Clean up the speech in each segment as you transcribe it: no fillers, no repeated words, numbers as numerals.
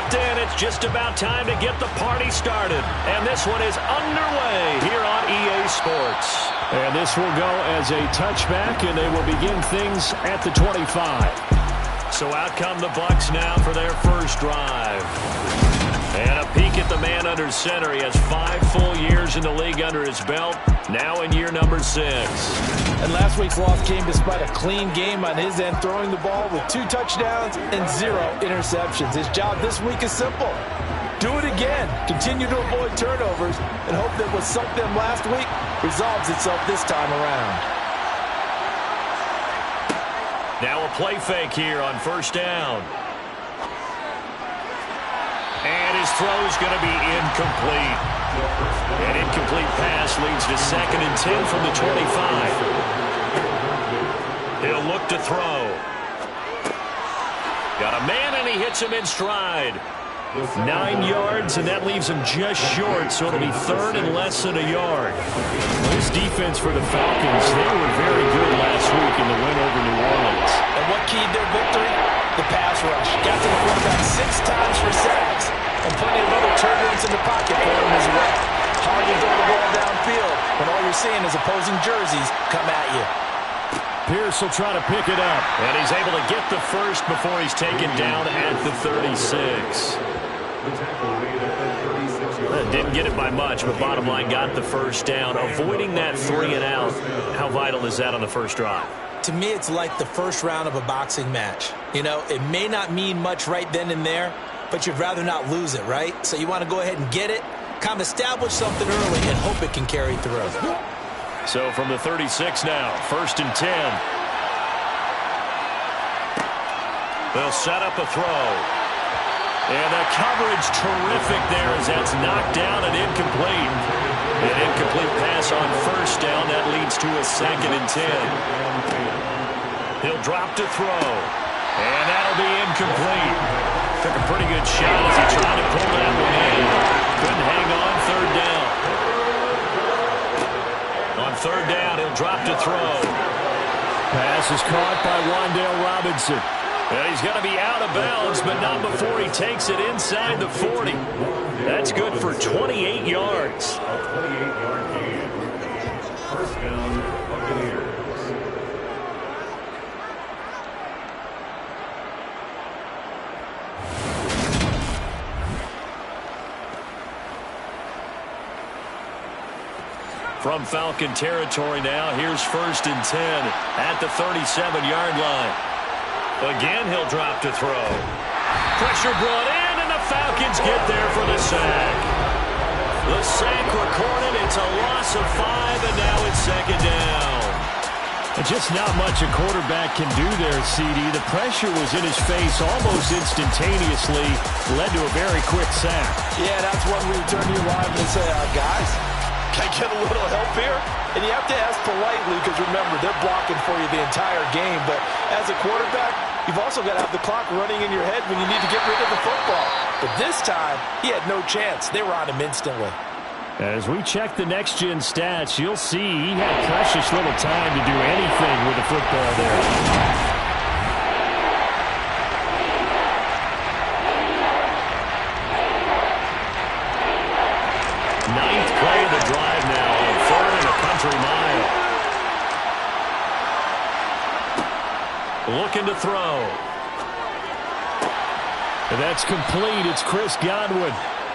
strapped in. It's just about time to get the party started. And this one is underway here on EA Sports. And this will go as a touchback, and they will begin things at the 25. So out come the Bucs now for their first drive. And a peek at the man under center. He has 5 full years in the league under his belt, now in year number 6. And last week's loss came despite a clean game on his end, throwing the ball with 2 touchdowns and 0 interceptions. His job this week is simple. Do it again. Continue to avoid turnovers and hope that what sunk them last week resolves itself this time around. Now a play fake here on first down. And his throw is going to be incomplete. An incomplete pass leads to 2nd and 10 from the 25. He'll look to throw. Got a man, and he hits him in stride. 9 yards, and that leaves him just short, so it'll be 3rd and less than a yard. This defense for the Falcons, they were very good last week in the win over New Orleans. And what keyed their victory? The pass rush. Got to the quarterback 6 times for sacks, and plenty of other turbulence in the pocket for him as well. Hard to throw the ball downfield when all you're seeing is opposing jerseys come at you. Pierce will try to pick it up. And he's able to get the first before he's taken down at the 36. Didn't get it by much, but bottom line got the first down. Avoiding that 3 and out, how vital is that on the first drive? To me, it's like the first round of a boxing match. You know, it may not mean much right then and there, but you'd rather not lose it, right? So you want to go ahead and get it, kind of establish something early, and hope it can carry through. So from the 36 now, 1st and 10. They'll set up a throw. And the coverage terrific there as that's knocked down and incomplete. An incomplete pass on first down. That leads to a 2nd and 10. He'll drop to throw. And that'll be incomplete. Took a pretty good shot as he tried to pull that one in. Couldn't hang on 3rd down. On 3rd down, he'll drop to throw. Pass is caught by Wan'Dale Robinson. And he's going to be out of bounds, but not before he takes it inside the 40. That's good for 28 yards. First down, Buccaneers. From Falcon territory now, here's 1st and 10 at the 37-yard line. Again, he'll drop to throw. Pressure brought in, and the Falcons get there for the sack. The sack recorded. It's a loss of 5, and now it's 2nd down. And just not much a quarterback can do there, CD. The pressure was in his face almost instantaneously. Led to a very quick sack. Yeah, that's when we turn to you live and say, guys, can I get a little help here? And you have to ask politely because, remember, they're blocking for you the entire game. But as a quarterback, you've also got to have the clock running in your head when you need to get rid of the football. But this time, he had no chance. They were on him instantly. As we check the next-gen stats, you'll see he had precious little time to do anything with the football there. Ninth play of the drive now, on 3rd and a country mile. Looking to throw. And that's complete. It's Chris Godwin.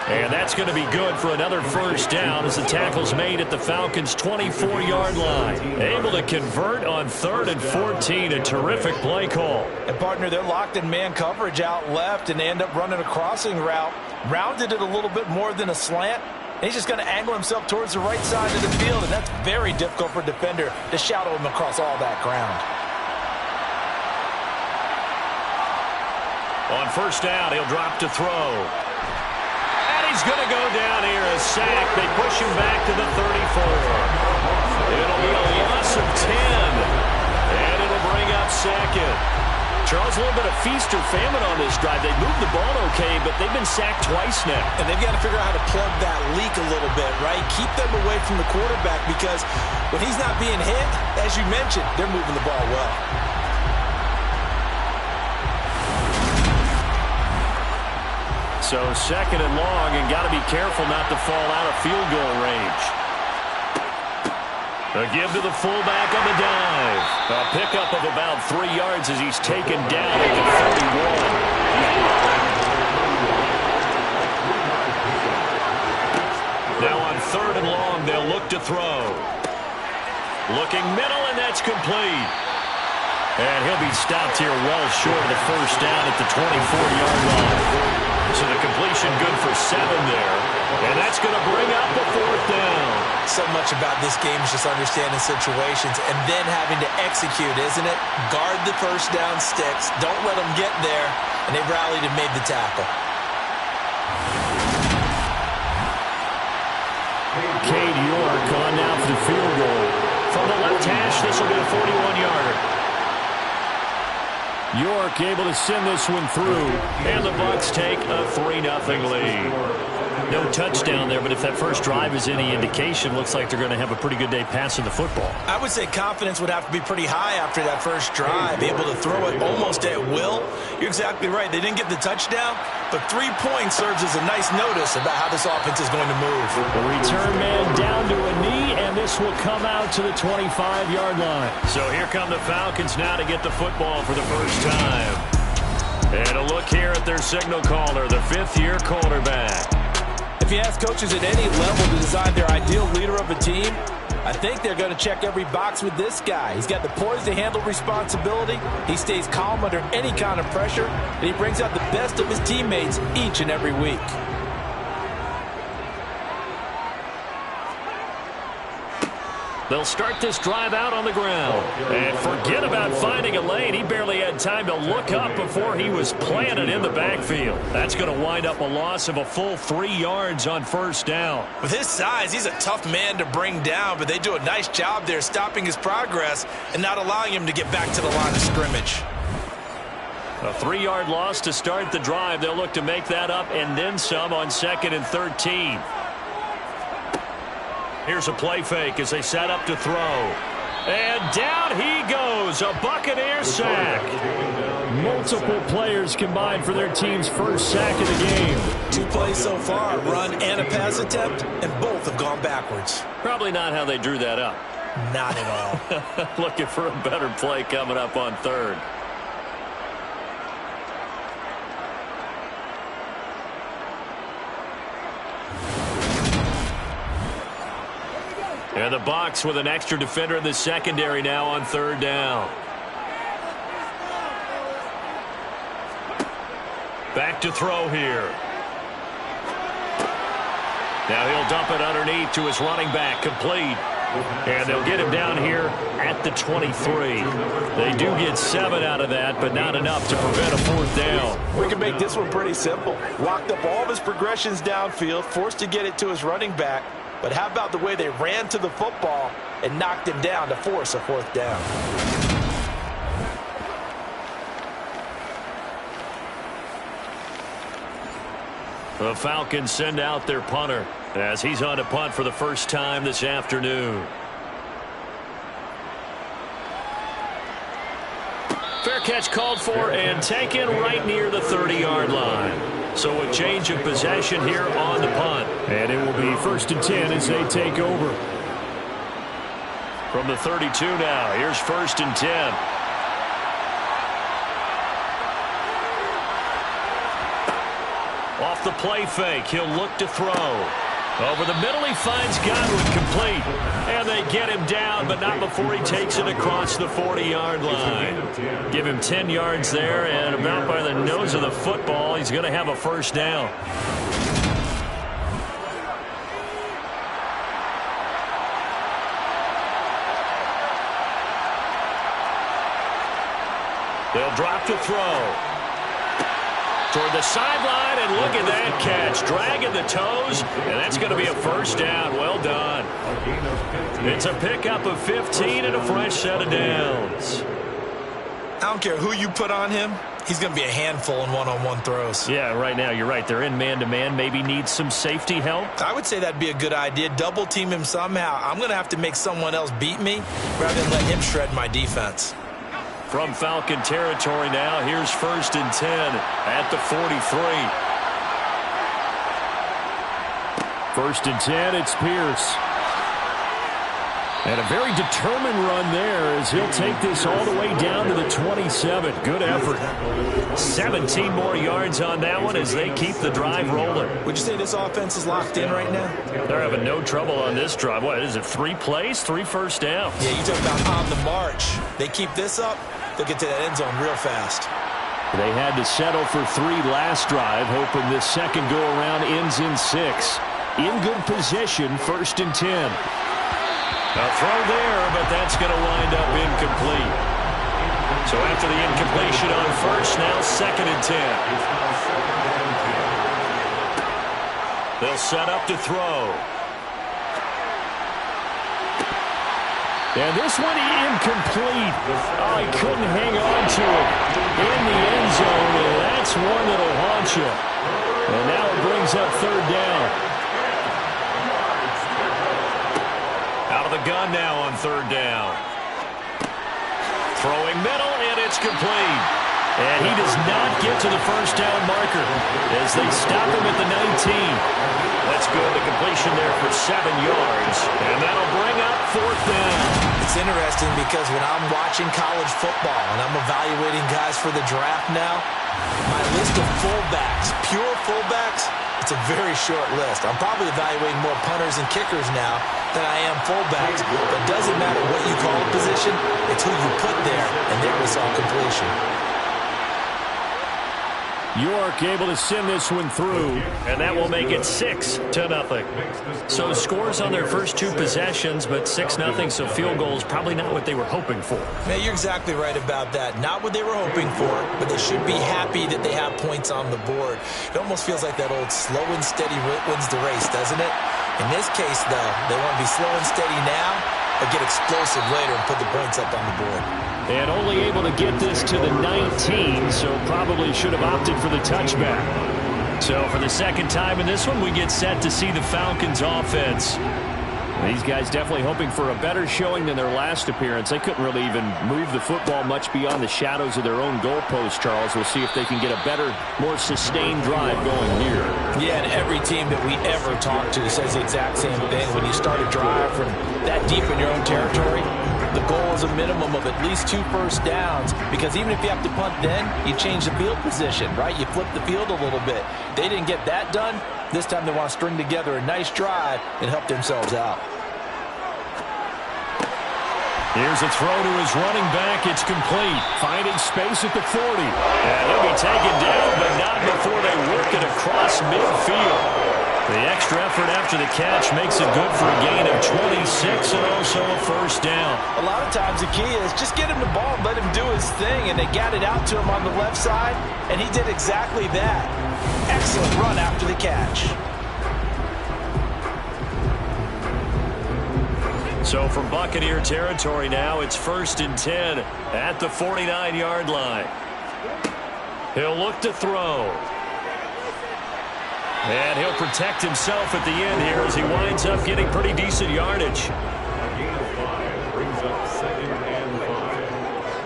And that's going to be good for another first down as the tackle's made at the Falcons' 24-yard line. Able to convert on 3rd and 14. A terrific play call. And, partner, they're locked in man coverage out left, and they end up running a crossing route. Rounded it a little bit more than a slant. And he's just going to angle himself towards the right side of the field, and that's very difficult for a defender to shadow him across all that ground. On first down, he'll drop to throw. And he's going to go down here, a sack. They push him back to the 34. It'll be a loss of 10. And it'll bring up 2nd. Charles, a little bit of feast or famine on this drive. They moved the ball okay, but they've been sacked twice now. And they've got to figure out how to plug that leak a little bit, right? Keep them away from the quarterback because when he's not being hit, as you mentioned, they're moving the ball well. So second and long, and got to be careful not to fall out of field goal range. A give to the fullback on the dive. A pickup of about 3 yards as he's taken down at the 31. Now on third and long, they'll look to throw. Looking middle, and that's complete. And he'll be stopped here well short of the first down at the 24-yard line. So the completion good for 7 there. And that's going to bring up the 4th down. So much about this game is just understanding situations and then having to execute, isn't it? Guard the first down sticks. Don't let them get there. And they rallied and made the tackle. Cade York on now for the field goal. From the left hash, this will be a 41-yarder. York able to send this one through, and the Bucs take a 3-0 lead. No touchdown there, but if that first drive is any indication, looks like they're going to have a pretty good day passing the football. I would say confidence would have to be pretty high after that first drive, able to throw it almost at will. You're exactly right. They didn't get the touchdown, but 3 points serves as a nice notice about how this offense is going to move. The return man down to a knee, and this will come out to the 25-yard line. So here come the Falcons now to get the football for the first time. And a look here at their signal caller, the 5th-year quarterback. If you ask coaches at any level to design their ideal leader of a team, I think they're going to check every box with this guy. He's got the poise to handle responsibility. He stays calm under any kind of pressure, and he brings out the best of his teammates each and every week. They'll start this drive out on the ground. And forget about finding a lane. He barely had time to look up before he was planted in the backfield. That's going to wind up a loss of a full 3 yards on first down. With his size, he's a tough man to bring down, but they do a nice job there stopping his progress and not allowing him to get back to the line of scrimmage. A 3-yard loss to start the drive. They'll look to make that up and then some on 2nd and 13. Here's a play fake as they set up to throw. And down he goes. A Buccaneer sack. Multiple players combined for their team's first sack of the game. 2 plays so far, run and a pass attempt, and both have gone backwards. Probably not how they drew that up. Not at all. Looking for a better play coming up on 3rd. And the Bucs with an extra defender in the secondary now on 3rd down. Back to throw here. Now he'll dump it underneath to his running back, complete. And they'll get him down here at the 23. They do get 7 out of that, but not enough to prevent a 4th down. We can make this one pretty simple. Walked up all of his progressions downfield, forced to get it to his running back. But how about the way they ran to the football and knocked him down to force a 4th down? The Falcons send out their punter as he's on to punt for the first time this afternoon. Fair catch called for and taken right near the 30-yard line. So a change of possession here on the punt. And it will be 1st and 10 as they take over. From the 32 now, here's 1st and 10. Off the play fake, he'll look to throw. Over the middle, he finds Godwin, complete. And they get him down, but not before he takes it across the 40-yard line. Give him 10 yards there, and about by the nose of the football, he's going to have a 1st down. They'll drop to throw. Toward the sideline, and look at that catch. Dragging the toes, and that's going to be a 1st down. Well done. It's a pickup of 15 and a fresh set of downs. I don't care who you put on him. He's going to be a handful in one-on-one throws. Yeah, right now, you're right. They're in man-to-man. Maybe needs some safety help. I would say that'd be a good idea. Double team him somehow. I'm going to have to make someone else beat me rather than let him shred my defense. From Falcon territory now, here's 1st and 10 at the 43. First and 10, it's Pierce. And a very determined run there as he'll take this all the way down to the 27. Good effort. 17 more yards on that one as they keep the drive rolling. Would you say this offense is locked in right now? They're having no trouble on this drive. What is it, 3 plays, 3 first downs? Yeah, you talk about on the march. They keep this up, they'll get to that end zone real fast. They had to settle for 3 last drive, hoping this second go-around ends in 6. In good position, first and 10. A throw there, but that's going to wind up incomplete. So after the incompletion on first, now second and 10. They'll set up to throw. And this one incomplete. Oh, he couldn't hang on to it in the end zone, and that's one that'll haunt you. And now it brings up third down. Out of the gun now on third down. Throwing middle, and it's complete. And he does not get to the first down marker as they stop him at the 19. That's good. The completion there for 7 yards. And that'll bring up fourth down. It's interesting because when I'm watching college football and I'm evaluating guys for the draft now, my list of fullbacks, pure fullbacks, it's a very short list. I'm probably evaluating more punters and kickers now than I am fullbacks. But it doesn't matter what you call a position. It's who you put there, and there we saw completion. York able to send this one through, and that will make it 6-0. So scores on their first 2 possessions, but 6-0, so field goals probably not what they were hoping for. Man, you're exactly right about that. Not what they were hoping for, but they should be happy that they have points on the board. It almost feels like that old slow and steady wins the race, doesn't it? In this case, though, they want to be slow and steady now, but get explosive later and put the points up on the board. And only able to get this to the 19, so probably should have opted for the touchback. So for the second time in this one, we get set to see the Falcons offense. These guys definitely hoping for a better showing than their last appearance. They couldn't really even move the football much beyond the shadows of their own goalpost, Charles. We'll see if they can get a better, more sustained drive going here. Yeah, and every team that we ever talk to says the exact same thing. When you start a drive from that deep in your own territory, the goal is a minimum of at least 2 first downs, because even if you have to punt then, you change the field position, right? You flip the field a little bit. They didn't get that done. This time they want to string together a nice drive and help themselves out. Here's a throw to his running back. It's complete. Finding space at the 40. And he'll be taken down, but not before they work it across midfield. The extra effort after the catch makes it good for a gain of 26 and also a first down. A lot of times the key is just get him the ball and let him do his thing, and they got it out to him on the left side, and he did exactly that. Excellent run after the catch. So from Buccaneer territory now, it's first and 10 at the 49-yard line. He'll look to throw. And he'll protect himself at the end here as he winds up getting pretty decent yardage. A gain of 5 brings up 2nd and 5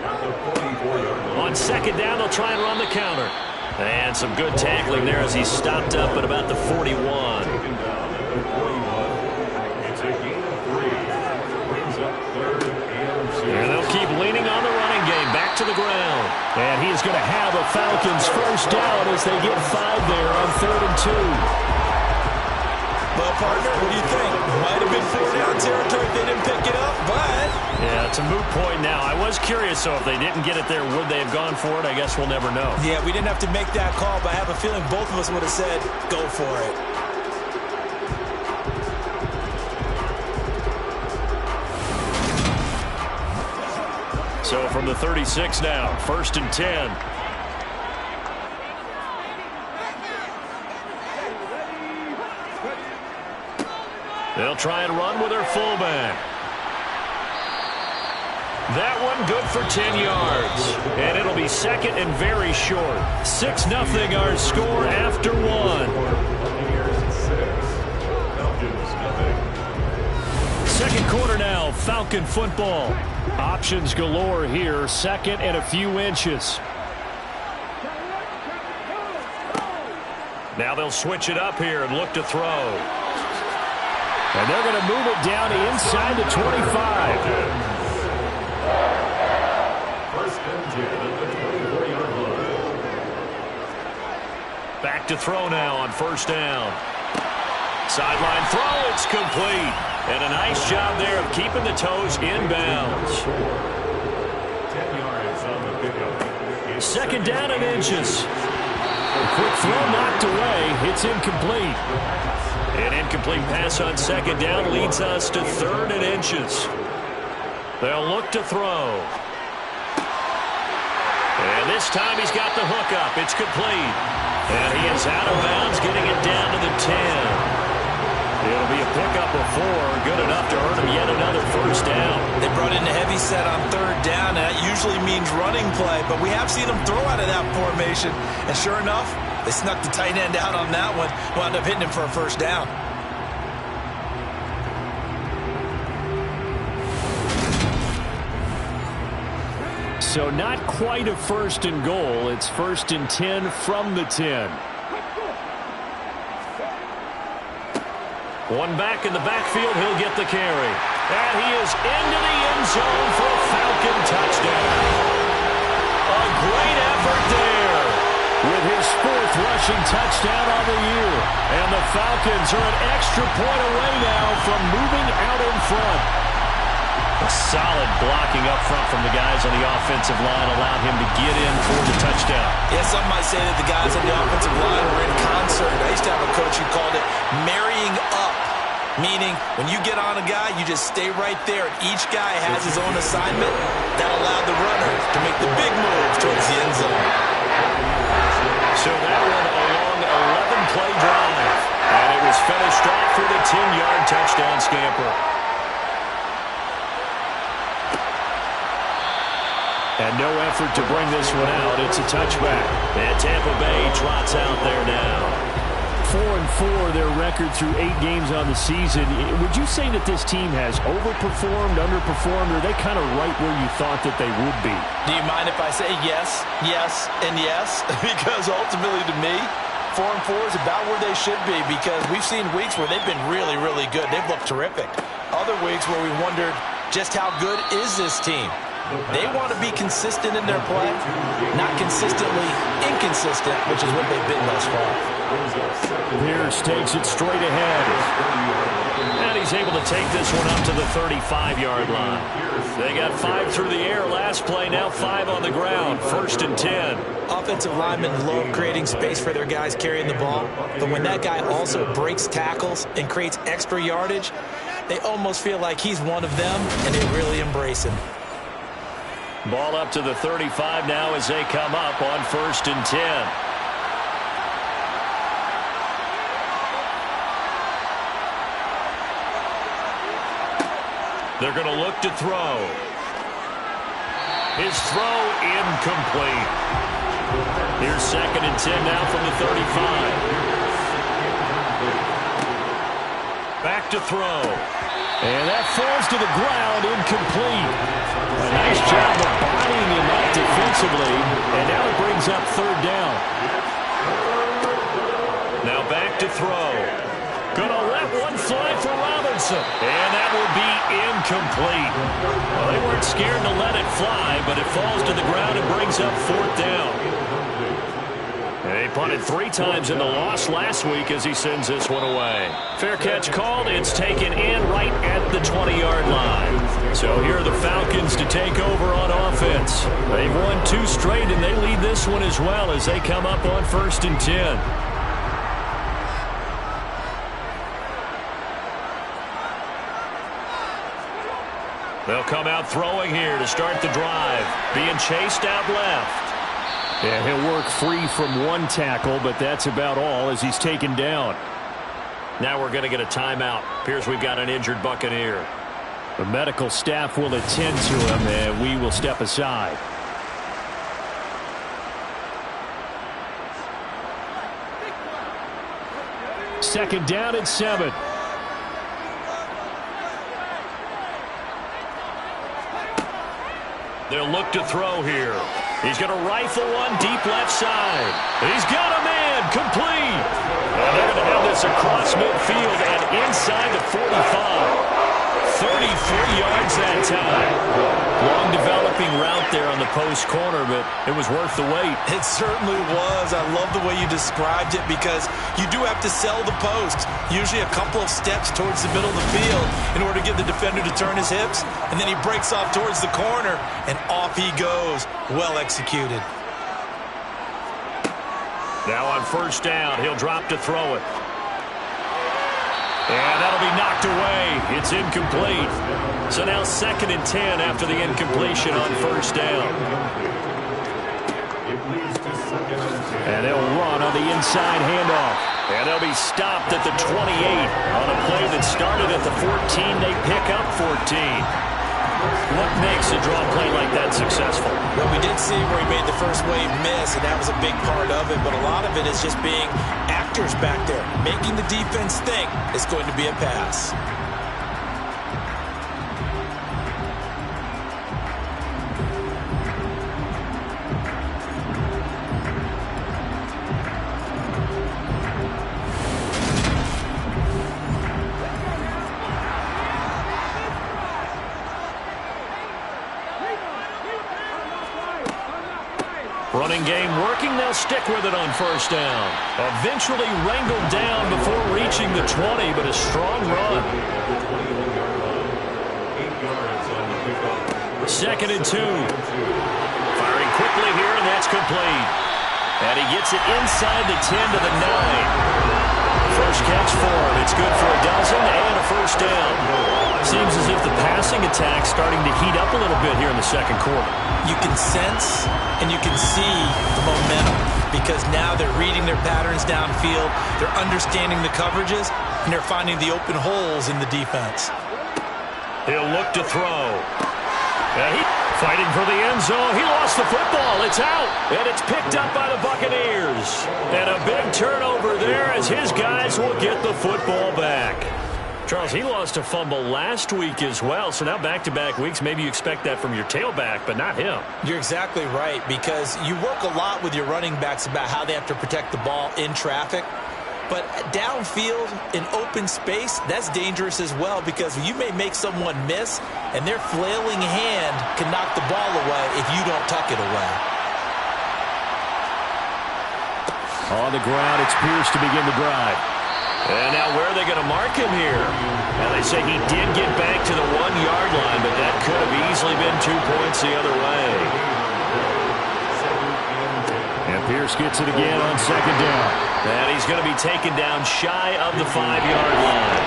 at the 44-yard line. On second down, they'll try and run the counter. And some good tackling there as he stopped up at about the 41. Taken down at the 41. It's a gain of 3. Brings up 3rd and 6. And they'll keep leaning on the running game. Back to the ground. And he is going to have a Falcons first down as they get 5 there on 3rd and 2. Well, partner, what do you think? Might have been 4-down territory if they didn't pick it up, but... Yeah, it's a moot point now. I was curious, so if they didn't get it there, would they have gone for it? I guess we'll never know. Yeah, we didn't have to make that call, but I have a feeling both of us would have said, go for it. So from the 36 now, first and 10. They'll try and run with their fullback. That one good for 10 yards. And it'll be second and very short. 6-0 our score after 1. Buccaneers 6, Falcons 0. Second quarter now, Falcon football. Options galore here, second and a few inches. Now they'll switch it up here and look to throw. And they're going to move it down to inside the 25. First and 10 at the 24-yard line. Back to throw now on first down. Sideline throw, it's complete. And a nice job there of keeping the toes in bounds. 10 yards on the pickup. Second down and inches. A quick throw knocked away. It's incomplete. An incomplete pass on second down leads us to third and inches. They'll look to throw. And this time he's got the hook up. It's complete. And he is out of bounds, getting it down to the 10. It'll be a pickup of 4, good enough to earn him yet another first down. They brought in a heavy set on third down, and that usually means running play, but we have seen them throw out of that formation. And sure enough, they snuck the tight end out on that one, wound up hitting him for a first down. So not quite a first and goal. It's first and 10 from the 10. One back in the backfield, he'll get the carry. And he is into the end zone for a Falcon touchdown. A great effort there. With his 4th rushing touchdown on the year. And the Falcons are an extra point away now from moving out in front. A solid blocking up front from the guys on the offensive line allowed him to get in for the touchdown. Yeah, some might say that the guys on the offensive line were in concert. I used to have a coach who called it marrying up, meaning when you get on a guy, you just stay right there. Each guy has his own assignment. That allowed the runner to make the big move towards the end zone. So that one a long 11-play drive. And it was finished off with a 10-yard touchdown scamper. And no effort to bring this one out. It's a touchback. And Tampa Bay trots out there now. 4-4, their record through 8 games on the season. Would you say that this team has overperformed, underperformed, or are they kind of right where you thought that they would be? Do you mind if I say yes, yes, and yes? Because ultimately to me, 4-4 is about where they should be, because we've seen weeks where they've been really, really good. They've looked terrific. Other weeks where we wondered just how good is this team? They want to be consistent in their play, not consistently inconsistent, which is what they've been thus far. Pierce takes it straight ahead. And he's able to take this one up to the 35-yard line. They got 5 through the air last play, now 5 on the ground. First and 10. Offensive linemen love creating space for their guys carrying the ball, but when that guy also breaks tackles and creates extra yardage, they almost feel like he's one of them, and they really embrace him. Ball up to the 35 now as they come up on first and 10. They're going to look to throw. His throw incomplete. Here's second and 10 now from the 35. Back to throw. And that falls to the ground, incomplete. A nice job of bodying him up defensively, and now it brings up third down. Now back to throw. Gonna let one fly for Robinson. And that will be incomplete. Well, they weren't scared to let it fly, but it falls to the ground and brings up fourth down. They punted 3 times in the loss last week as he sends this one away. Fair catch called. It's taken in right at the 20-yard line. So here are the Falcons to take over on offense. They've won 2 straight, and they lead this one as well as they come up on first and 10. They'll come out throwing here to start the drive. Being chased out left. Yeah, he'll work free from one tackle, but that's about all as he's taken down. Now we're going to get a timeout. Appears we've got an injured Buccaneer. The medical staff will attend to him, and we will step aside. Second down and 7. They'll look to throw here. He's going to rifle one deep left side. He's got a man complete. And they're going to have this across midfield and inside the 45. 33 yards that time. Long developing route there on the post corner, but it was worth the wait. It certainly was. I love the way you described it because you do have to sell the post. Usually a couple of steps towards the middle of the field in order to get the defender to turn his hips, and then he breaks off towards the corner, and off he goes. Well executed. Now on first down, he'll drop to throw it. And that'll be knocked away. It's incomplete. So now 2nd and 10 after the incompletion on first down. And they'll run on the inside handoff. And they'll be stopped at the 28 on a play that started at the 14. They pick up 14. What makes a draw play like that successful? Well, we did see where he made the first wave miss, and that was a big part of it. But a lot of it is just being actors back there, making the defense think it's going to be a pass. Running game working. They'll stick with it on first down. Eventually wrangled down before reaching the 20, but a strong run. 2nd and 2. Firing quickly here, and that's complete. And he gets it inside the 10 to the 9. First catch for him. It's good for a dozen and a first down. Seems as if the passing attack's starting to heat up a little bit here in the second quarter. You can sense and you can see the momentum because now they're reading their patterns downfield, they're understanding the coverages, and they're finding the open holes in the defense. He'll look to throw. And fighting for the end zone. He lost the football. It's out. And it's picked up by the Buccaneers. And a big turnover there as his guys will get the football back. Charles, he lost a fumble last week as well, so now back-to-back weeks, maybe you expect that from your tailback, but not him. You're exactly right, because you work a lot with your running backs about how they have to protect the ball in traffic, but downfield in open space, that's dangerous as well, because you may make someone miss, and their flailing hand can knock the ball away if you don't tuck it away. On the ground, it's Pierce to begin the drive. And now where are they going to mark him here? Now they say he did get back to the 1-yard line, but that could have easily been 2 points the other way. And Pierce gets it again on second down. And he's going to be taken down shy of the 5-yard line.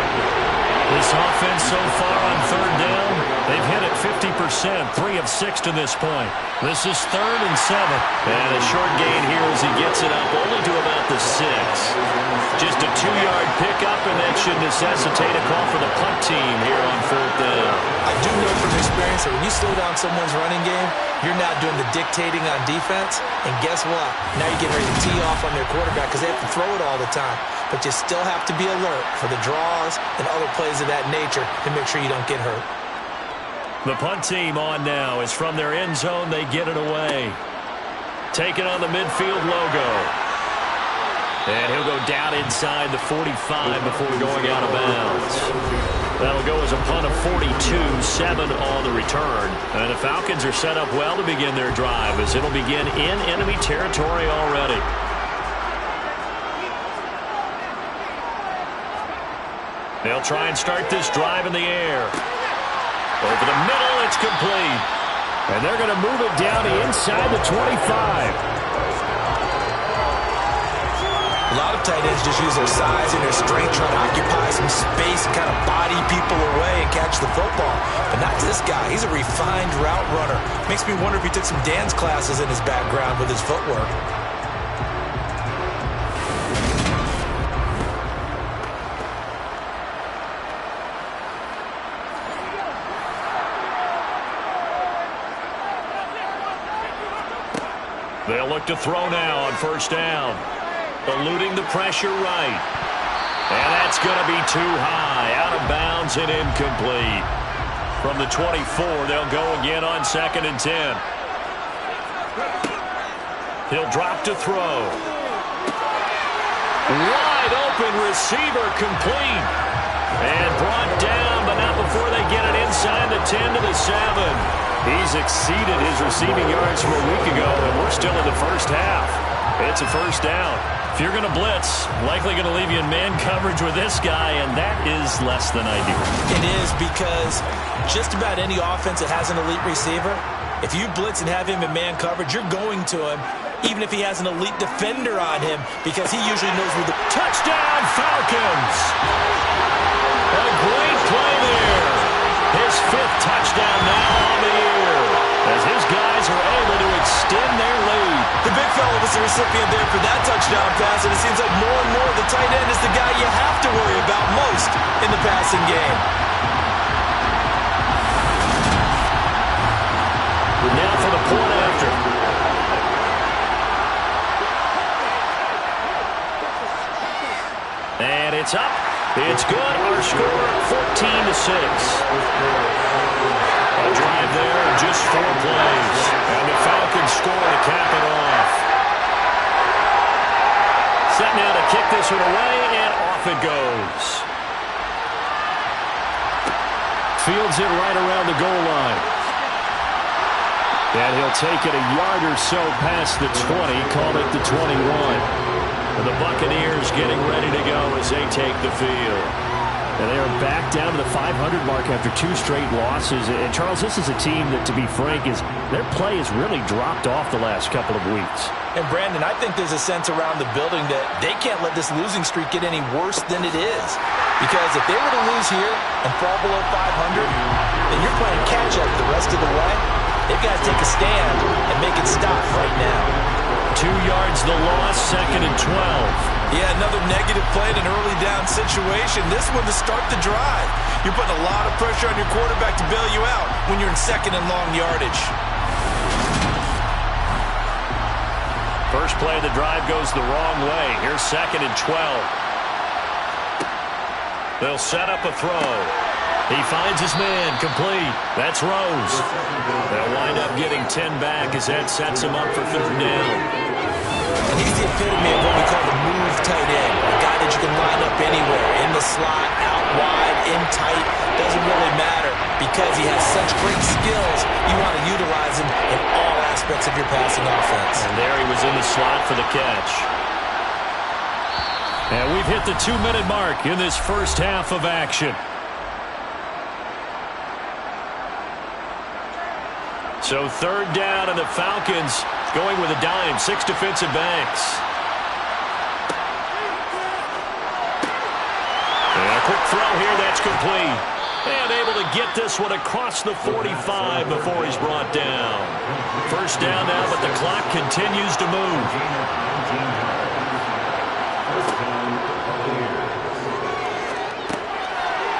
This offense so far on third down, they've hit it 50%, 3 of 6 to this point. This is 3rd and 7. And a short gain here as he gets it up only to about the 6. Just a 2-yard pickup, and that should necessitate a call for the punt team here on 4th down. I do know from experience that when you slow down someone's running game, you're not doing the dictating on defense. And guess what? Now you're getting ready to tee off on their quarterback because they have to throw it all the time. But you still have to be alert for the draws and other plays of that nature to make sure you don't get hurt. The punt team on now is from their end zone. They get it away. Taking on the midfield logo. And he'll go down inside the 45 before going out of bounds. That'll go as a punt of 42, 7 on the return. And the Falcons are set up well to begin their drive as it'll begin in enemy territory already. They'll try and start this drive in the air. Over the middle, it's complete. And they're going to move it down to inside the 25. A lot of tight ends just use their size and their strength, trying to occupy some space and kind of body people away and catch the football. But not this guy. He's a refined route runner. Makes me wonder if he took some dance classes in his background with his footwork. They'll look to throw now on first down. Eluding the pressure right. And that's going to be too high. Out of bounds and incomplete. From the 24, they'll go again on 2nd and 10. He'll drop to throw. Wide open receiver complete. And brought down, but not before they get it inside the 10 to the 7. He's exceeded his receiving yards from a week ago, and we're still in the first half. It's a first down. If you're going to blitz, likely going to leave you in man coverage with this guy, and that is less than ideal. It is, because just about any offense that has an elite receiver, if you blitz and have him in man coverage, you're going to him, even if he has an elite defender on him, because he usually knows where the... Touchdown, Falcons! A great play there. His 5th touchdown now on the year, as his guys are able to extend their lead. The big fella was the recipient there for that touchdown pass, and it seems like more and more the tight end is the guy you have to worry about most in the passing game. Now for the point after. And it's up. It's good. Our score, 14-6. A drive there in just 4 plays. And the Falcons score to cap it off. Set now to kick this one away, and off it goes. Fields it right around the goal line. And he'll take it a yard or so past the 20, call it the 21. And the Buccaneers getting ready to go as they take the field. And they are back down to the 500 mark after 2 straight losses. And, Charles, this is a team that, to be frank, their play has really dropped off the last couple of weeks. And, Brandon, I think there's a sense around the building that they can't let this losing streak get any worse than it is. Because if they were to lose here and fall below 500, then you're playing catch-up the rest of the way. They've got to take a stand and make it stop right now. 2 yards the loss, 2nd and 12. Yeah, another negative play in an early down situation. This one to start the drive. You're putting a lot of pressure on your quarterback to bail you out when you're in 2nd and long yardage. First play of the drive goes the wrong way. Here's 2nd and 12. They'll set up a throw. He finds his man, complete. That's Rose. They'll wind up getting 10 back as that sets him up for 3rd down. And he's the epitome of what we call the move tight end. A guy that you can line up anywhere, in the slot, out wide, in tight. Doesn't really matter because he has such great skills. You want to utilize him in all aspects of your passing offense. And there he was in the slot for the catch. And we've hit the 2-minute mark in this first half of action. So 3rd down, and the Falcons going with a dime, 6 defensive backs. And a quick throw here, that's complete. And able to get this one across the 45 before he's brought down. First down now, but the clock continues to move.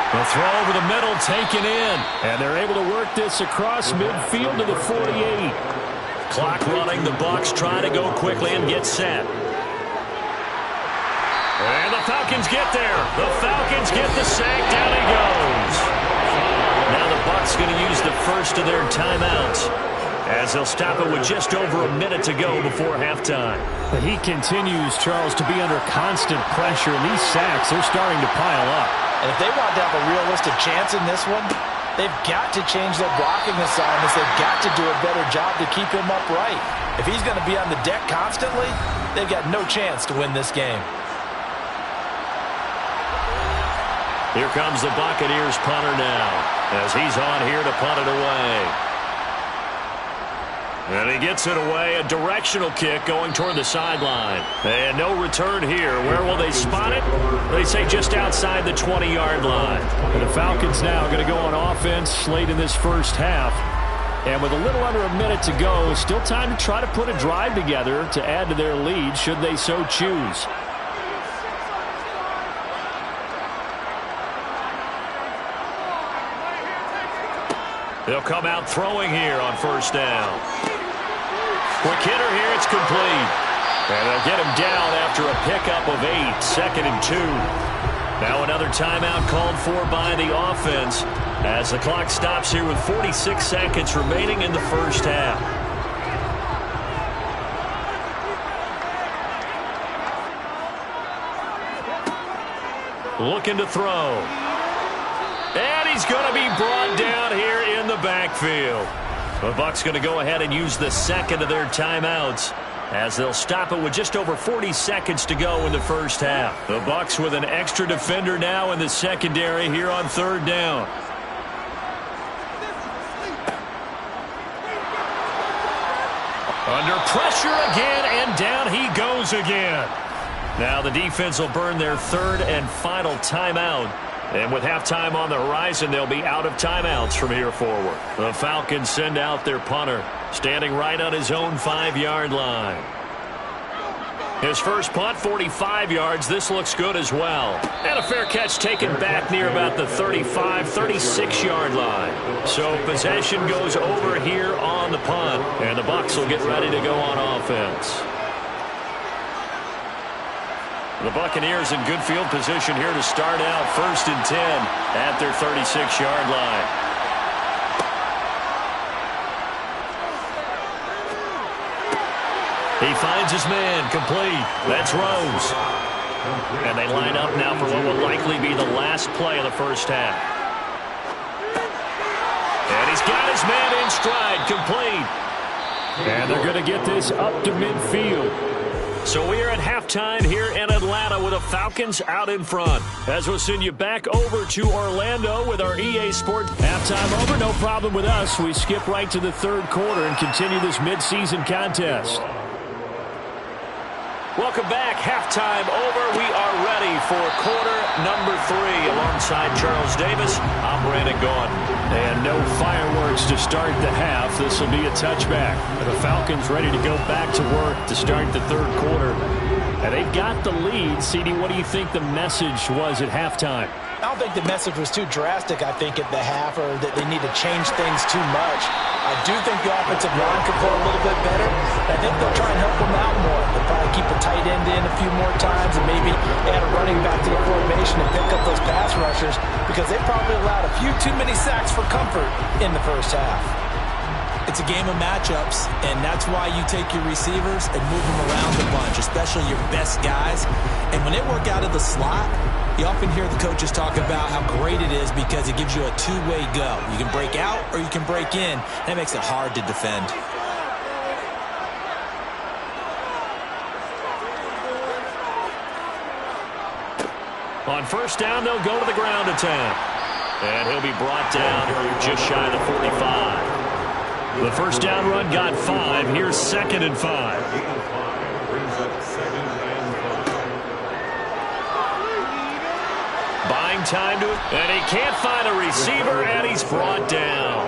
The throw over the middle taken in. And they're able to work this across midfield to the 48. Clock running. The Bucs try to go quickly and get set. And the Falcons get there. The Falcons get the sack. Down he goes. Now the Bucs going to use the first of their timeouts, as they'll stop it with just over a minute to go before halftime. But he continues, Charles, to be under constant pressure, and these sacks, they're starting to pile up. And if they want to have a realistic chance in this one, they've got to change their blocking assignments. They've got to do a better job to keep him upright. If he's going to be on the deck constantly, they've got no chance to win this game. Here comes the Buccaneers punter now, as he's on here to punt it away. And he gets it away, a directional kick going toward the sideline. And no return here. Where will they spot it? They say just outside the 20-yard line. And the Falcons now going to go on offense late in this first half. And with a little under a minute to go, still time to try to put a drive together to add to their lead should they so choose. They'll come out throwing here on first down. Quick hitter here, it's complete. And they'll get him down after a pickup of 8, 2nd and 2. Now another timeout called for by the offense as the clock stops here with 46 seconds remaining in the first half. Looking to throw. And he's going to be brought down here in the backfield. The Bucs going to go ahead and use the second of their timeouts, as they'll stop it with just over 40 seconds to go in the first half. The Bucs with an extra defender now in the secondary here on third down. Under pressure again, and down he goes again. Now the defense will burn their third and final timeout. And with halftime on the horizon, they'll be out of timeouts from here forward. The Falcons send out their punter, standing right on his own 5-yard line. His first punt, 45 yards. This looks good as well. And a fair catch taken back near about the 35, 36-yard line. So possession goes over here on the punt. And the Bucs will get ready to go on offense. The Buccaneers in good field position here to start out 1st and 10 at their 36-yard line. He finds his man, complete. That's Rose. And they line up now for what will likely be the last play of the first half. And he's got his man in stride, complete. And they're going to get this up to midfield. So we are at halftime here in Atlanta with the Falcons out in front. As we'll send you back over to Orlando with our EA Sports. Halftime over, no problem with us. We skip right to the third quarter and continue this midseason contest. Welcome back. Halftime over. We are ready for quarter number 3 alongside Charles Davis. I'm Brandon Gaudin. And no fireworks to start the half. This will be a touchback. The Falcons ready to go back to work to start the third quarter. And they've got the lead. CD, what do you think the message was at halftime? I don't think the message was too drastic, I think, at the half, or that they need to change things too much. I do think the offensive line could play a little bit better. I think they'll try and help them out more. They'll probably keep a tight end in a few more times and maybe add a running back to the formation and pick up those pass rushers, because they probably allowed a few too many sacks for comfort in the first half. It's a game of matchups, and that's why you take your receivers and move them around the bunch, especially your best guys. And when they work out of the slot, you often hear the coaches talk about how great it is because it gives you a two-way go. You can break out or you can break in. That makes it hard to defend. On first down, they'll go to the ground attack. And he'll be brought down just shy of the 45. The first down run got 5. Here's 2nd and 5. Buying time to it, and he can't find a receiver, and he's brought down.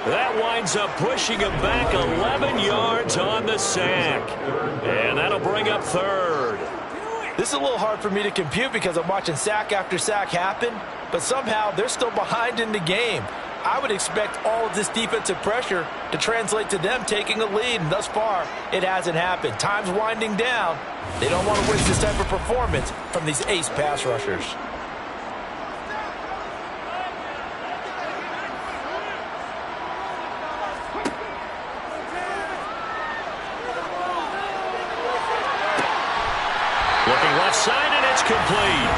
That winds up pushing him back 11 yards on the sack. And that'll bring up 3rd. This is a little hard for me to compute because I'm watching sack after sack happen, but somehow they're still behind in the game. I would expect all of this defensive pressure to translate to them taking a lead, and thus far, it hasn't happened. Time's winding down. They don't want to waste this type of performance from these ace pass rushers. Looking left side, and it's complete.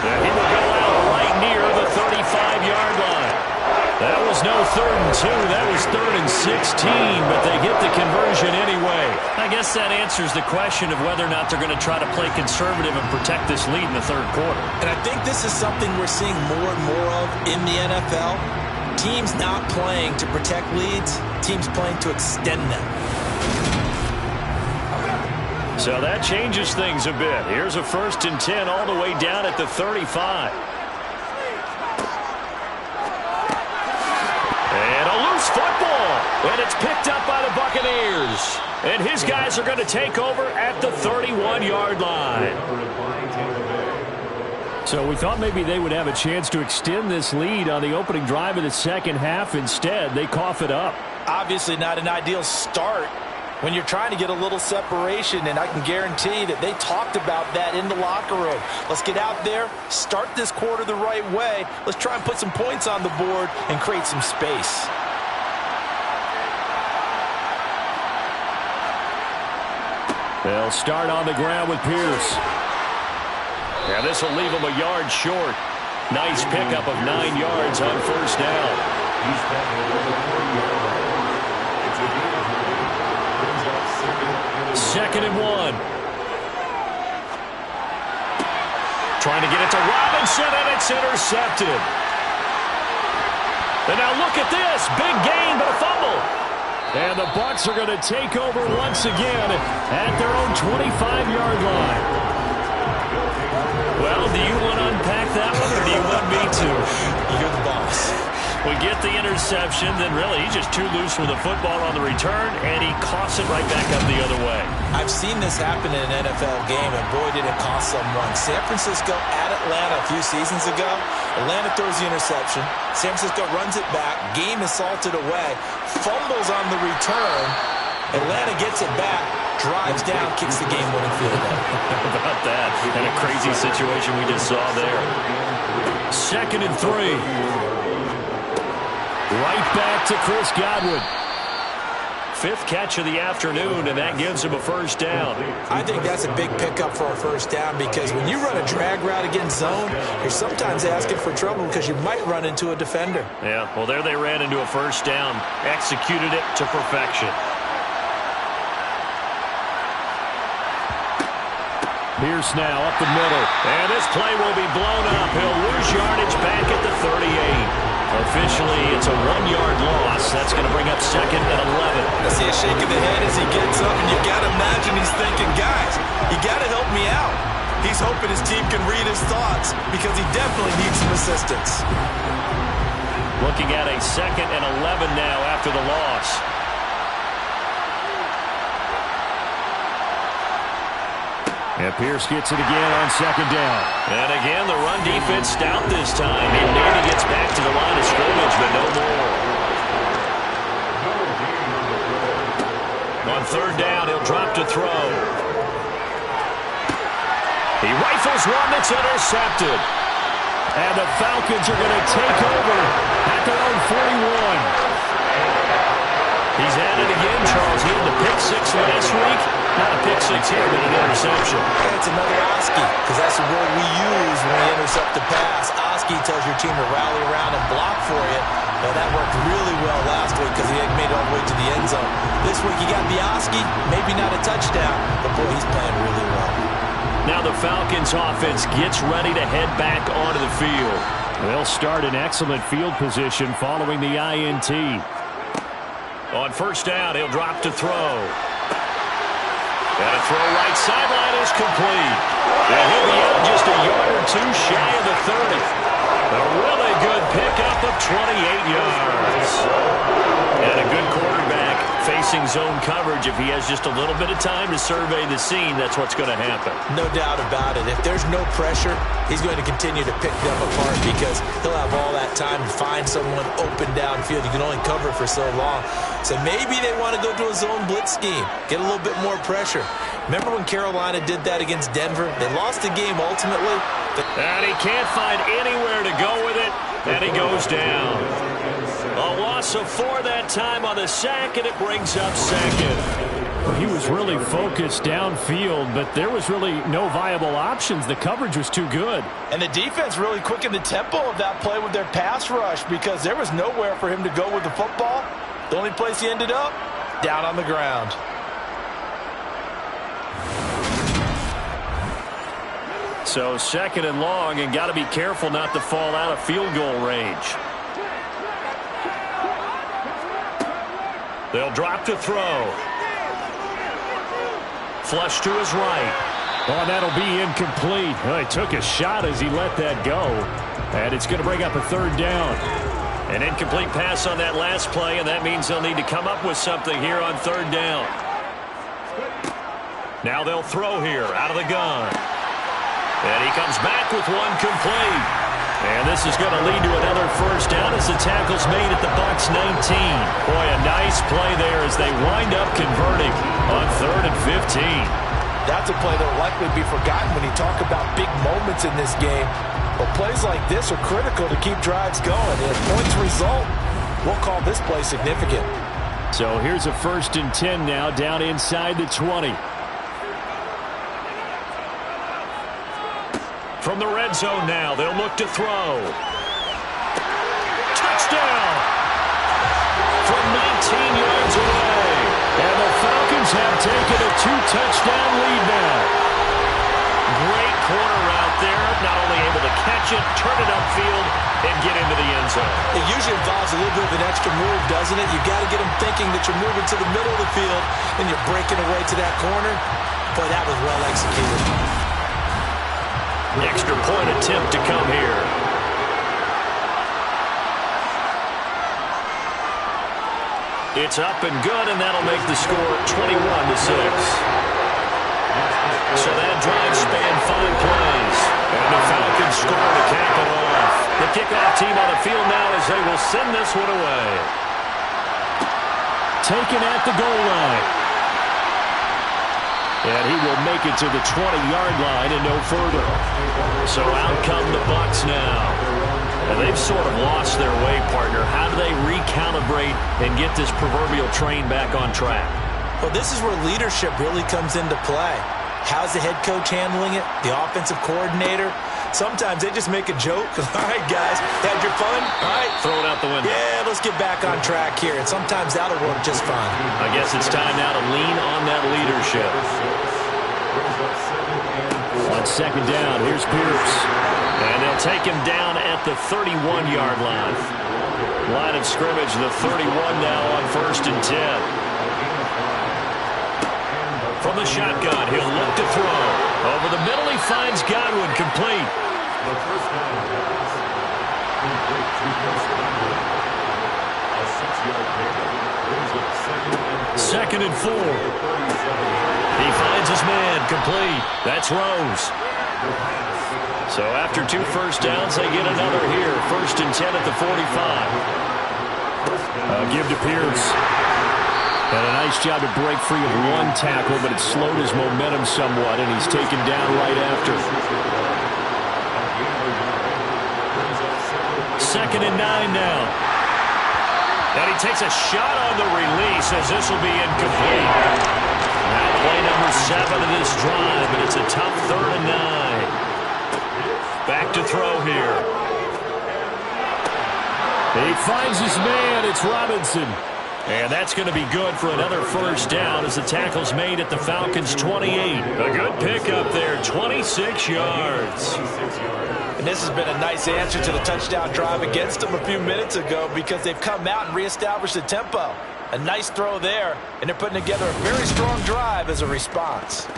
And he will go out right near the 35-yard line. That was no 3rd and 2. That was 3rd and 16, but they get the conversion anyway. I guess that answers the question of whether or not they're going to try to play conservative and protect this lead in the third quarter. And I think this is something we're seeing more and more of in the NFL. Teams not playing to protect leads, teams playing to extend them. So that changes things a bit. Here's a 1st and 10 all the way down at the 35. And a loose football. And it's picked up by the Buccaneers. And his guys are going to take over at the 31-yard line. So we thought maybe they would have a chance to extend this lead on the opening drive of the second half. Instead, they cough it up. Obviously not an ideal start when you're trying to get a little separation, and I can guarantee that they talked about that in the locker room. Let's get out there, start this quarter the right way. Let's try and put some points on the board and create some space. They'll start on the ground with Pierce. And this will leave him a yard short. Nice pickup of 9 yards on first down. He's back over the 40-yard line. It's a gain of 3. Brings up second and 1. Trying to get it to Robinson, and it's intercepted. And now look at this. Big gain, but a fumble. And the Bucs are going to take over once again at their own 25-yard line. Well, do you want to unpack that one, or do you want me to? You're the boss. We get the interception, then really he's just too loose with the football on the return, and he coughs it right back up the other way. I've seen this happen in an NFL game, and boy, did it cost someone. San Francisco at Atlanta a few seasons ago. Atlanta throws the interception. San Francisco runs it back. Game is salted away. Fumbles on the return. Atlanta gets it back. Drives down, kicks the game-winning field goal. How about that? And a crazy situation we just saw there. 2nd and 3. Right back to Chris Godwin. 5th catch of the afternoon, and that gives him a first down. I think that's a big pickup for a first down, because when you run a drag route against zone, you're sometimes asking for trouble because you might run into a defender. Yeah, well, there they ran into a first down. Executed it to perfection. Pierce now up the middle. And this play will be blown up. He'll lose yardage back at the 38. Officially, it's a 1-yard loss. That's going to bring up 2nd and 11. I see a shake of the head as he gets up, and you got to imagine he's thinking, guys, you got to help me out. He's hoping his team can read his thoughts because he definitely needs some assistance. Looking at a 2nd and 11 now after the loss. And Pierce gets it again on 2nd down. And again, the run defense stout this time. And Navy gets back to the line of scrimmage, but no more. On 3rd down, he'll drop to throw. He rifles one that's intercepted. And the Falcons are going to take over at their own 41. He's at it again, Charles. He had the pick 6 last week. Not a pick 6 here, but an interception. And it's another Oski, because that's the word we use when we intercept the pass. Oski tells your team to rally around and block for you. Well, that worked really well last week because he made it all the way to the end zone. This week he got the Oski, maybe not a touchdown, but boy, he's playing really well. Now the Falcons offense gets ready to head back onto the field. They'll start in excellent field position following the INT. On 1st down, he'll drop to throw. And a throw right sideline is complete. And he'll be out just a yard or two shy of the 30. A really good pickup of 28 yards. And a good quarterback facing zone coverage. If he has just a little bit of time to survey the scene, that's what's going to happen. No doubt about it. If there's no pressure, he's going to continue to pick them apart because he'll have all that time to find someone open downfield. You can only cover for so long. So maybe they want to go to a zone blitz scheme, get a little bit more pressure. Remember when Carolina did that against Denver? They lost the game ultimately. And he can't find anywhere to go with it, and he goes down. A loss of 4 that time on the sack, and it brings up 2nd. He was really focused downfield, but there was really no viable options. The coverage was too good. And the defense really quickened the tempo of that play with their pass rush because there was nowhere for him to go with the football. The only place he ended up, down on the ground. So 2nd and long, and got to be careful not to fall out of field goal range. They'll drop to throw. Flush to his right. Oh, that'll be incomplete. Well, he took a shot as he let that go. And it's going to bring up a 3rd down. An incomplete pass on that last play, and that means they'll need to come up with something here on 3rd down. Now they'll throw here out of the gun. And he comes back with one complete. And this is going to lead to another first down as the tackle's made at the Bucs 19. Boy, a nice play there as they wind up converting on 3rd and 15. That's a play that will likely be forgotten when you talk about big moments in this game. But plays like this are critical to keep drives going. And if points result, we'll call this play significant. So here's a 1st and 10 now down inside the 20. From the red zone now, they'll look to throw. Touchdown! From 19 yards away. And the Falcons have taken a 2-touchdown lead now. Great corner out there. Not only able to catch it, turn it upfield, and get into the end zone. It usually involves a little bit of an extra move, doesn't it? You've got to get them thinking that you're moving to the middle of the field and you're breaking away to that corner. Boy, that was well executed. Extra point attempt to come here. It's up and good, and that'll make the score 21-6. So that drive spanned 5 plays. And the Falcons score to cap it off. The kickoff team on the field now as they will send this one away. Taken at the goal line. And he will make it to the 20-yard line and no further. So out come the Bucs now. And they've sort of lost their way, partner. How do they recalibrate and get this proverbial train back on track? Well, this is where leadership really comes into play. How's the head coach handling it? The offensive coordinator? Sometimes they just make a joke. All right, guys, had your fun? All right. Throw it out the window. Yeah, let's get back on track here. And sometimes that'll work just fine. I guess it's time now to lean on that leadership. On second down, here's Pierce. And they'll take him down at the 31-yard line. Line of scrimmage, the 31 now on 1st and 10. From the shotgun, he'll look to throw. Over the middle, he finds Godwin, complete. The first down pass, complete to Godwin. A 6-yard pickup brings up 2nd and 4. 2nd and 4. He finds his man, complete. That's Rose. So after 2 first downs, they get another here. 1st and 10 at the 45. Give to Pierce. And a nice job to break free of 1 tackle, but it slowed his momentum somewhat, and he's taken down right after. 2nd and 9 now. And he takes a shot on the release as this will be incomplete. Now play number 7 of this drive, and it's a tough 3rd and 9. Back to throw here. He finds his man. It's Robinson. And that's going to be good for another first down as the tackle's made at the Falcons' 28. A good pickup there, 26 yards. And this has been a nice answer to the touchdown drive against them a few minutes ago because they've come out and reestablished the tempo. A nice throw there, and they're putting together a very strong drive as a response.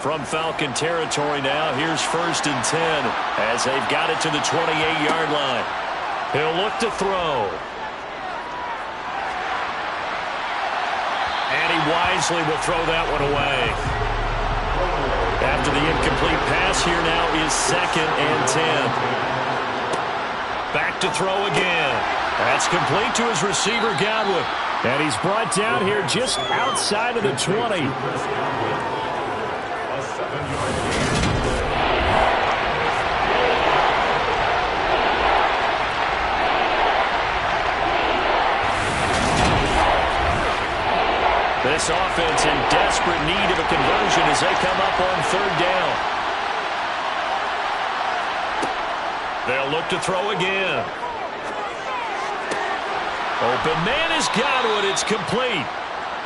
From Falcon territory now, here's 1st and 10 as they've got it to the 28-yard line. He'll look to throw. And he wisely will throw that one away. After the incomplete pass, here now is 2nd and 10. Back to throw again. That's complete to his receiver, Godwin. And he's brought down here just outside of the 20. This offense in desperate need of a conversion as they come up on 3rd down. They'll look to throw again. Open man is Godwin. It's complete.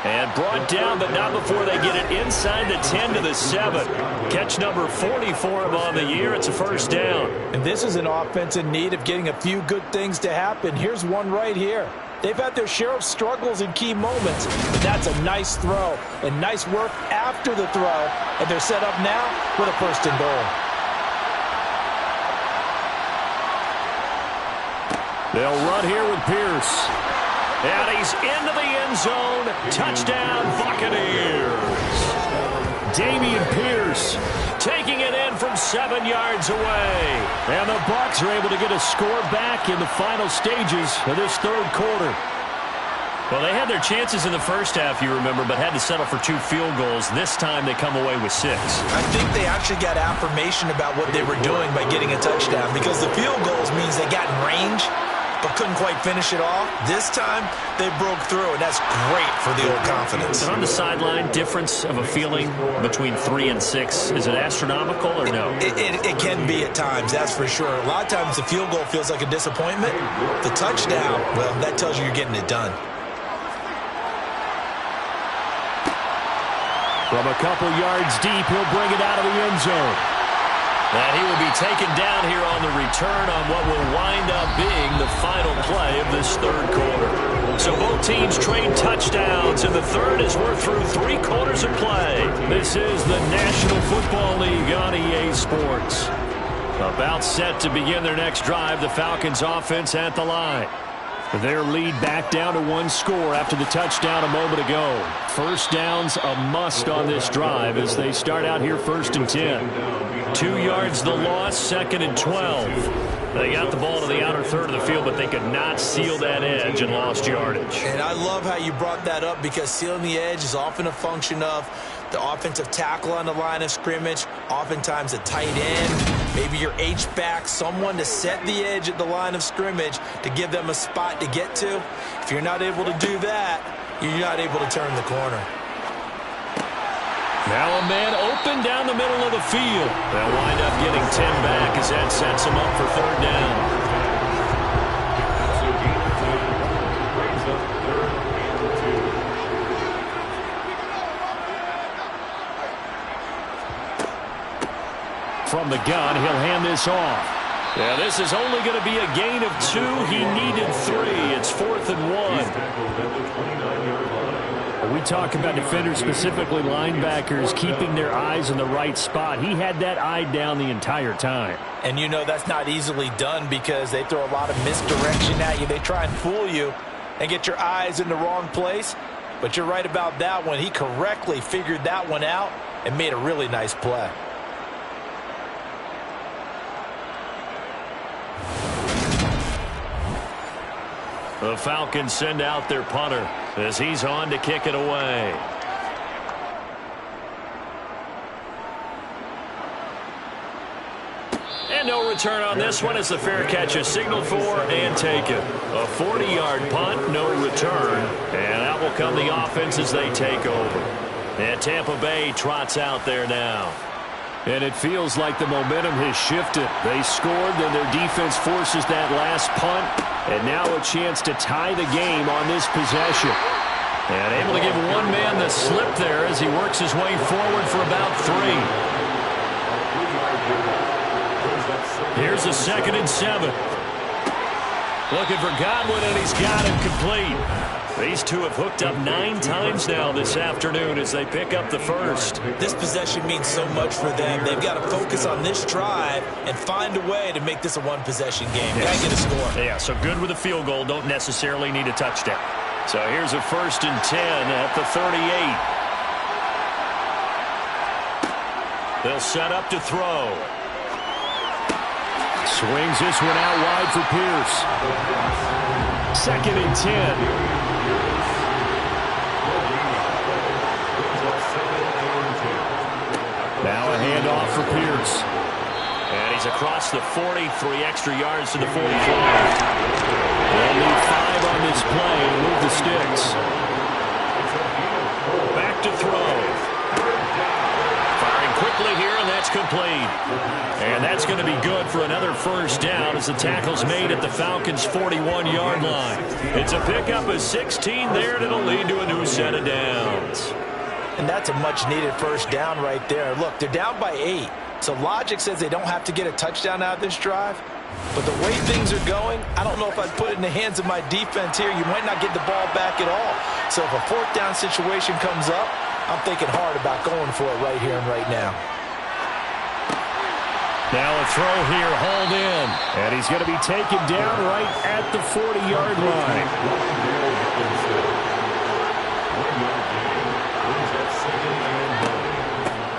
And brought down, but not before they get it inside the 10 to the 7. Catch number 40 for him on the year. It's a first down. And this is an offense in need of getting a few good things to happen. Here's one right here. They've had their share of struggles in key moments, but that's a nice throw and nice work after the throw. And they're set up now with a 1st and goal. They'll run here with Pierce. And he's into the end zone. Touchdown, Buccaneers. Dameon Pierce taking it in from 7 yards away. And the Bucs are able to get a score back in the final stages of this 3rd quarter. Well, they had their chances in the first half, you remember, but had to settle for 2 field goals. This time they come away with 6. I think they actually got affirmation about what they were doing by getting a touchdown because the field goals means they got in range. but couldn't quite finish it off. This time, they broke through, and that's great for the old confidence. And on the sideline, difference of a feeling between 3 and 6, is it astronomical or no? It can be at times, that's for sure. A lot of times the field goal feels like a disappointment. The touchdown, well, that tells you you're getting it done. From a couple yards deep, he'll bring it out of the end zone. And he will be taken down here on the return on what will wind up being the final play of this third quarter. So both teams trade touchdowns, and the third as we're through 3 quarters of play. This is the National Football League on EA Sports. About set to begin their next drive, the Falcons offense at the line. Their lead back down to 1 score after the touchdown a moment ago. First down's a must on this drive as they start out here 1st and 10. 2 yards the loss, 2nd and 12. They got the ball to the outer third of the field, but they could not seal that edge and lost yardage. And I love how you brought that up because sealing the edge is often a function of the offensive tackle on the line of scrimmage, oftentimes a tight end, maybe your H-back, someone to set the edge at the line of scrimmage to give them a spot to get to. If you're not able to do that, you're not able to turn the corner. Now a man open down the middle of the field. They'll wind up getting 10 back as that sets them up for 3rd down. From the gun, he'll hand this off. Yeah, this is only going to be a gain of 2. He needed 3. It's 4th and 1. We talk about defenders, specifically linebackers, keeping their eyes in the right spot. He had that eye down the entire time. And you know that's not easily done because they throw a lot of misdirection at you. They try and fool you and get your eyes in the wrong place. But you're right about that one. He correctly figured that one out and made a really nice play. The Falcons send out their punter as he's on to kick it away. And no return on this one as the fair catch is signaled for and taken. A 40-yard punt, no return. And out will come the offense as they take over. And Tampa Bay trots out there now. And it feels like the momentum has shifted. They scored, then their defense forces that last punt. And now a chance to tie the game on this possession. And able to give one man the slip there as he works his way forward for about 3. Here's a 2nd and 7. Looking for Godwin, and he's got him complete. These two have hooked up 9 times now this afternoon as they pick up the first. This possession means so much for them. They've got to focus on this drive and find a way to make this a one-possession game. Got to get a score. Yeah, so good with a field goal. Don't necessarily need a touchdown. So here's a 1st and 10 at the 38. They'll set up to throw. Swings this one out wide for Pierce. 2nd and 10. Now a handoff for Pierce. And he's across the 40, 3 extra yards to the 45. They'll need 5 on this play to move the sticks. Back to throw. Firing quickly here, and that's complete. And that's going to be good for another 1st down as the tackle's made at the Falcons' 41-yard line. It's a pickup of 16 there, and it'll lead to a new set of downs. And that's a much-needed 1st down right there. Look, they're down by 8. So logic says they don't have to get a touchdown out of this drive. But the way things are going, I don't know if I'd put it in the hands of my defense here. You might not get the ball back at all. So if a 4th down situation comes up, I'm thinking hard about going for it right here and right now. Now a throw here, hauled in. And he's going to be taken down right at the 40-yard line.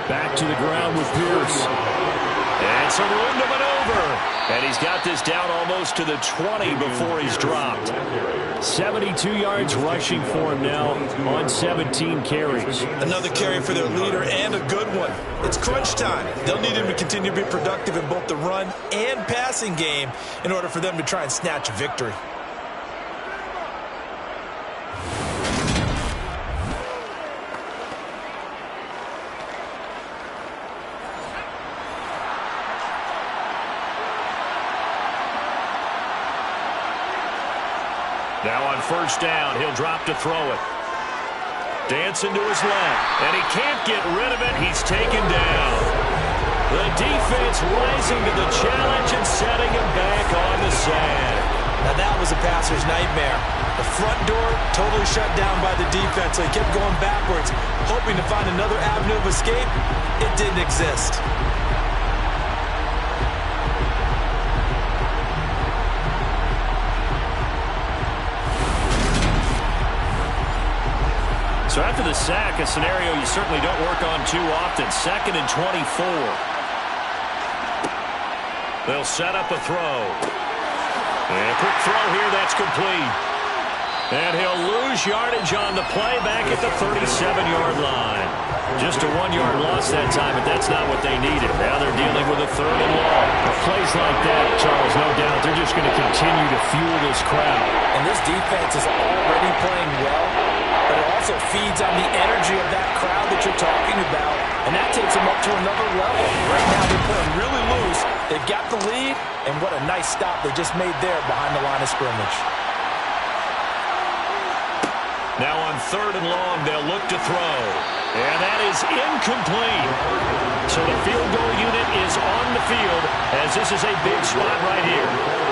Back to the ground with Pierce. And some room to maneuver. And he's got this down almost to the 20 before he's dropped. 72 yards rushing for him now on 17 carries. Another carry for their leader and a good one. It's crunch time. They'll need him to continue to be productive in both the run and passing game in order for them to try and snatch a victory. Now on first down, he'll drop to throw it. Dancing to his left, and he can't get rid of it. He's taken down. The defense rising to the challenge and setting him back on the sand. Now that was a passer's nightmare. The front door totally shut down by the defense, so he kept going backwards, hoping to find another avenue of escape. It didn't exist. So after the sack, a scenario you certainly don't work on too often. 2nd and 24. They'll set up a throw. And a quick throw here, that's complete. And he'll lose yardage on the play back at the 37-yard line. Just a 1-yard loss that time, but that's not what they needed. Now they're dealing with a 3rd and long. Plays like that, Charles, no doubt, they're just going to continue to fuel this crowd. And this defense is already playing well, but it also feeds on the energy of that crowd that you're talking about, and that takes them up to another level. Right now they're playing really loose. They've got the lead, and what a nice stop they just made there behind the line of scrimmage. Now on 3rd and long, they'll look to throw. And that is incomplete. So the field goal unit is on the field as this is a big spot right here.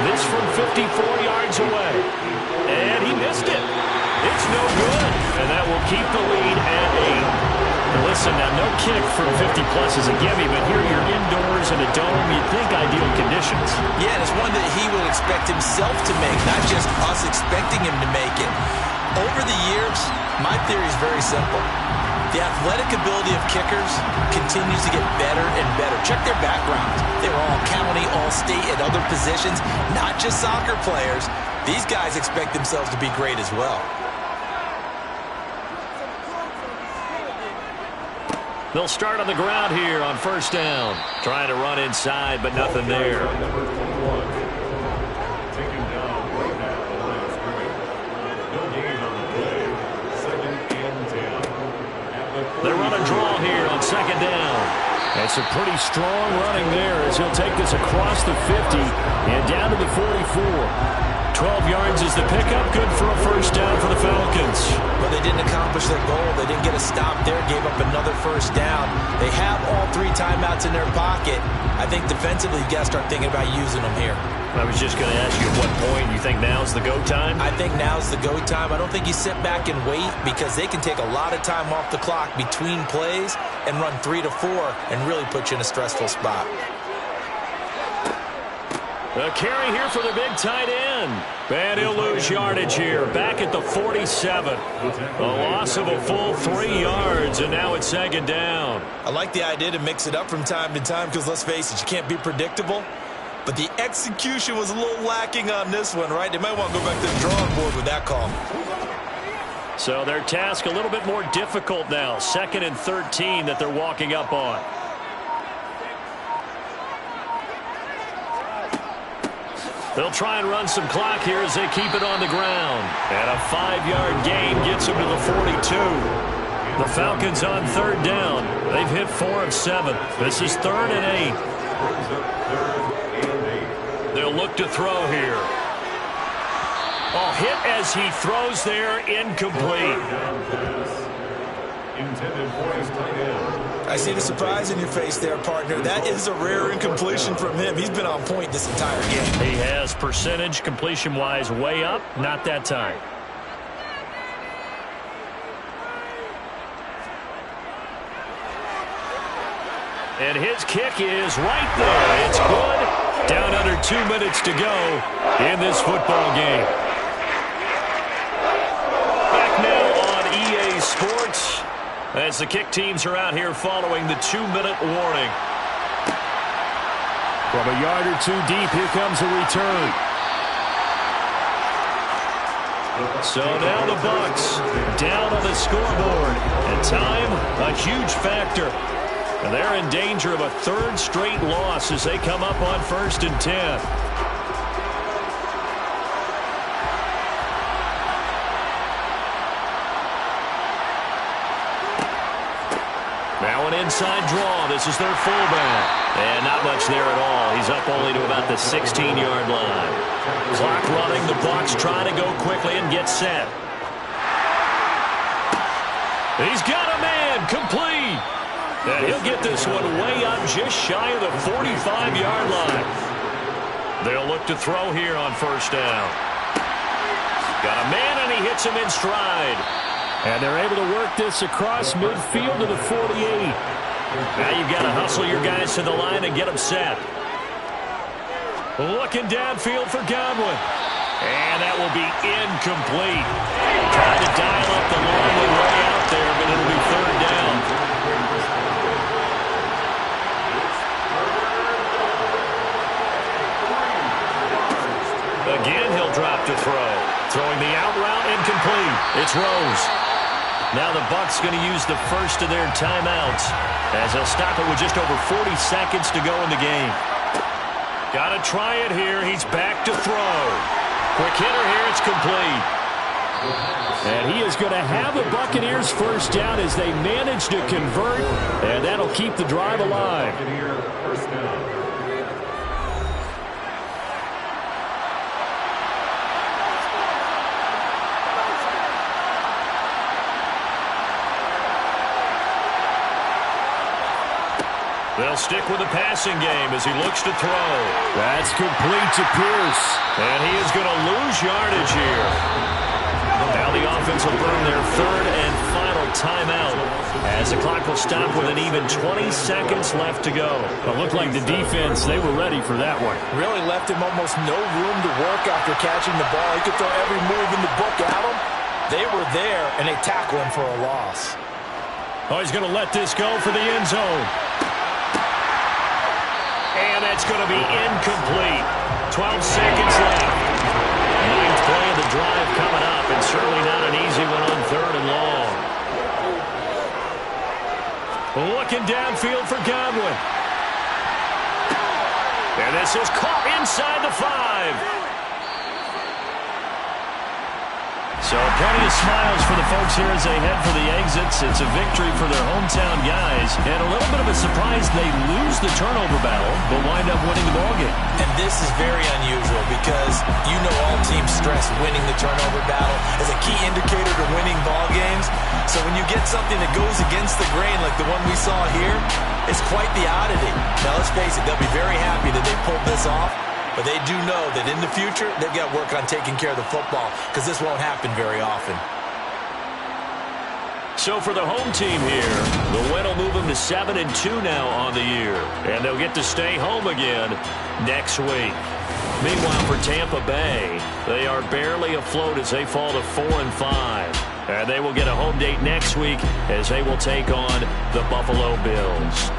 This from 54 yards away. And he missed it. It's no good. And that will keep the lead at 8. Listen, now no kick from 50-plus is a gimme, but here you're indoors in a dome. You'd think ideal conditions. Yeah, and it's one that he will expect himself to make, not just us expecting him to make it. Over the years, my theory is very simple. The athletic ability of kickers continues to get better and better. Check their backgrounds. They were all county, all state, at other positions, not just soccer players. These guys expect themselves to be great as well. They'll start on the ground here on first down. Trying to run inside, but nothing there. They run a draw here on 2nd down. That's a pretty strong running there as he'll take this across the 50 and down to the 44. 12 yards is the pickup. Good for a first down for the Falcons. But they didn't accomplish their goal. They didn't get a stop there. Gave up another first down. They have all 3 timeouts in their pocket. I think defensively, you got to start thinking about using them here. I was just going to ask you at what point you think now's the go time? I think now's the go time. I don't think you sit back and wait because they can take a lot of time off the clock between plays and run 3 to 4 and really put you in a stressful spot. A carry here for the big tight end. And he'll lose yardage here. Back at the 47. A loss of a full 3 yards, and now it's 2nd down. I like the idea to mix it up from time to time because, let's face it, you can't be predictable. But the execution was a little lacking on this one, right? They might want to go back to the drawing board with that call. So their task a little bit more difficult now. 2nd and 13 that they're walking up on. They'll try and run some clock here as they keep it on the ground. And a 5-yard gain gets them to the 42. The Falcons on 3rd down. They've hit 4 of 7. This is 3rd and 8. They'll look to throw here. Hit as he throws there, incomplete. Intended for his tight end. I see the surprise in your face there, partner. That is a rare incompletion from him. He's been on point this entire game. He has percentage completion-wise way up, not that time. And his kick is right there. It's good. Down under 2 minutes to go in this football game. Back now on EA Sports as the kick teams are out here following the 2-minute warning. From a yard or 2 deep, here comes a return. So now the Bucs down on the scoreboard. And time, a huge factor. And they're in danger of a 3rd straight loss as they come up on 1st and 10. Now an an inside draw. This is their fullback. And not much there at all. He's up only to about the 16-yard line. Clock running. The Bucs trying to go quickly and get set. He's got a man. Complete. And he'll get this one way up just shy of the 45-yard line. They'll look to throw here on first down. Got a man, and he hits him in stride. And they're able to work this across midfield to the 48. Now you've got to hustle your guys to the line and get them set. Looking downfield for Godwin. And that will be incomplete. Trying to dial up the long way out there, but it'll be third down. Again, he'll drop to throw. Throwing the out route, incomplete. It's Rose. Now the Bucs going to use the first of their timeouts as they'll stop it with just over 40 seconds to go in the game. Got to try it here. He's back to throw. Quick hitter here. It's complete. And he is going to have the Buccaneers first down as they manage to convert, and that'll keep the drive alive. First down. They'll stick with the passing game as he looks to throw. That's complete to Pierce. And he is going to lose yardage here. Now the offense will burn their third and final timeout as the clock will stop with an even 20 seconds left to go. It looked like the defense, they were ready for that one. Really left him almost no room to work after catching the ball. He could throw every move in the book at him. They were there, and they tackle him for a loss. Oh, he's going to let this go for the end zone. And that's going to be incomplete. 12 seconds left. Ninth play of the drive coming up, and certainly not an easy one on third and long. Looking downfield for Godwin. And this is caught inside the 5. So plenty of smiles for the folks here as they head for the exits. It's a victory for their hometown guys. And a little bit of a surprise, they lose the turnover battle, but wind up winning the ballgame. And this is very unusual because you know all teams stress winning the turnover battle as a key indicator to winning ball games. So when you get something that goes against the grain like the one we saw here, it's quite the oddity. Now let's face it, they'll be very happy that they pulled this off. But they do know that in the future, they've got to work on taking care of the football because this won't happen very often. So for the home team here, the win will move them to 7-2 now on the year. And they'll get to stay home again next week. Meanwhile, for Tampa Bay, they are barely afloat as they fall to 4-5. And they will get a home date next week as they will take on the Buffalo Bills.